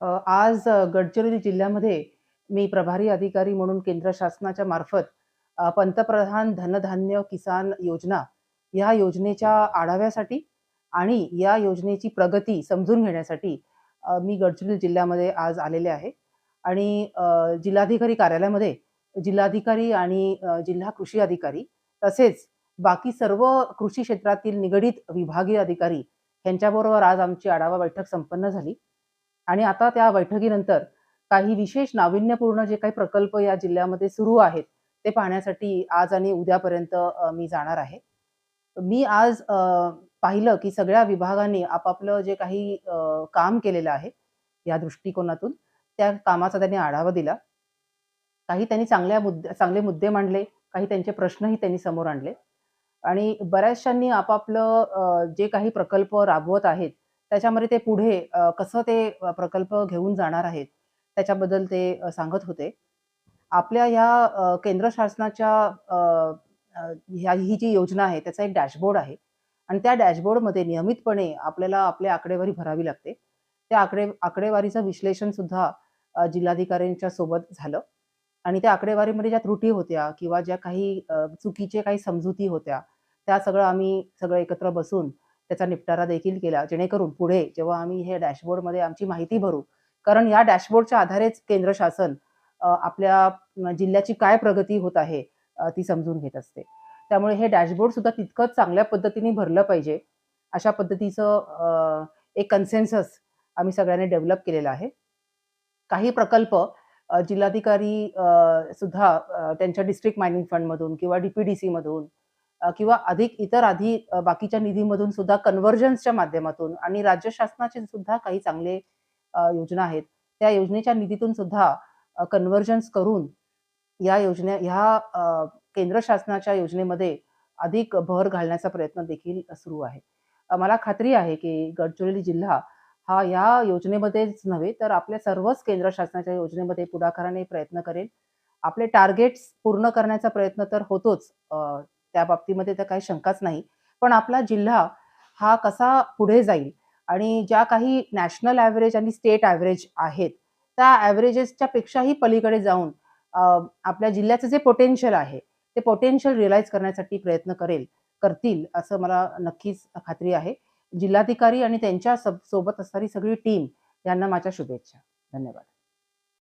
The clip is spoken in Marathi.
आज गडचिरोली जिल्ह्यामध्ये मी प्रभारी अधिकारी म्हणून केंद्र शासनाच्या मार्फत पंतप्रधान धनधान्य किसान योजना या योजनेच्या आढाव्यासाठी आणि या योजनेची प्रगती समजून घेण्यासाठी मी गडचिरोली जिल्ह्यामध्ये आज आलेले आहे. आणि जिल्हाधिकारी कार्यालयामध्ये जिल्हाधिकारी आणि जिल्हा कृषी अधिकारी तसेच बाकी सर्व कृषी क्षेत्रातील निगडित विभागीय अधिकारी यांच्याबरोबर आज आमची आढावा बैठक संपन्न झाली. आणि आता त्या बैठकीनंतर काही विशेष नाविन्यपूर्ण जे काही प्रकल्प या जिल्ह्यामध्ये सुरू आहेत, ते पाहण्यासाठी आज आणि उद्यापर्यंत मी जाणार आहे. मी आज पाहिलं की सगळ्या विभागांनी आपापलं जे काही काम केलेलं आहे, या दृष्टिकोनातून त्या कामाचा त्यांनी आढावा दिला. काही त्यांनी चांगले मुद्दे मांडले, काही त्यांचे प्रश्नही त्यांनी समोर आणले. आणि बऱ्याचशांनी आपापलं जे काही प्रकल्प राबवत आहेत, त्याच्यामध्ये ते पुढे कसं ते प्रकल्प घेऊन जाणार आहेत, त्याच्याबद्दल ते सांगत होते. आपल्या ह्या केंद्र शासनाच्या अ, अ, ही जी योजना आहे, त्याचा एक डॅशबोर्ड आहे आणि त्या डॅशबोर्डमध्ये नियमितपणे आपल्याला आपली आकडेवारी भरावी लागते. त्या आकडेवारीचं विश्लेषण सुद्धा जिल्हाधिकाऱ्यांच्या सोबत झालं. आणि त्या आकडेवारीमध्ये ज्या त्रुटी होत्या किंवा ज्या काही चुकीचे काही समजुती होत्या, त्या सगळं एकत्र बसून त्याचा निपटारा देखील केला. जेणेकरून पुढे जेव्हा आम्ही हे डॅशबोर्डमध्ये आमची माहिती भरू, कारण या डॅशबोर्डच्या आधारेच केंद्र शासन आपल्या जिल्ह्याची काय प्रगती होत आहे ती समजून घेत असते. त्यामुळे हे डॅशबोर्ड सुद्धा तितकंच चांगल्या पद्धतीने भरलं पाहिजे, अशा पद्धतीचं एक कन्सेन्सस आम्ही सगळ्यांनी डेव्हलप केलेलं आहे. काही प्रकल्प जिल्हाधिकारी सुद्धा त्यांच्या डिस्ट्रिक्ट मायनिंग फंडमधून किंवा डी-पी-डी-सीमधून किंवा बाकीच्या निधीमधून सुद्धा कन्व्हर्जन्सच्या माध्यमातून आणि राज्य शासनाचे सुद्धा काही चांगले योजना आहेत. त्या योजनेच्या निधीतून सुद्धा कन्व्हर्जन्स करून केंद्र शासनाच्या योजनेमध्ये अधिक भर घालण्याचा प्रयत्न देखील सुरू आहे. मला खात्री आहे की गडचिरोली जिल्हा हा या योजनेमध्येच नव्हे, तर आपल्या सर्वच केंद्र शासनाच्या योजनेमध्ये पुढाकाराने प्रयत्न करेल. आपले टार्गेट्स पूर्ण करण्याचा प्रयत्न तर होतोच. त्या बाबतीमध्ये तर काही शंकाच नाही. पण आपला जिल्हा हा कसा पुढे जाईल आणि ज्या काही नॅशनल एव्हरेज आणि स्टेट एव्हरेज आहेत, त्या एव्हरेजेसच्या पेक्षाही पलीकडे जाऊन आपल्या जिल्ह्याचं जे पोटेन्शियल आहे, ते पोटेन्शियल रिअलाईज करण्यासाठी प्रयत्न करतील असं मला नक्कीच खात्री आहे. जिल्हाधिकारी आणि त्यांच्या सोबत असणारी सगळी टीम यांना माझ्या शुभेच्छा. धन्यवाद.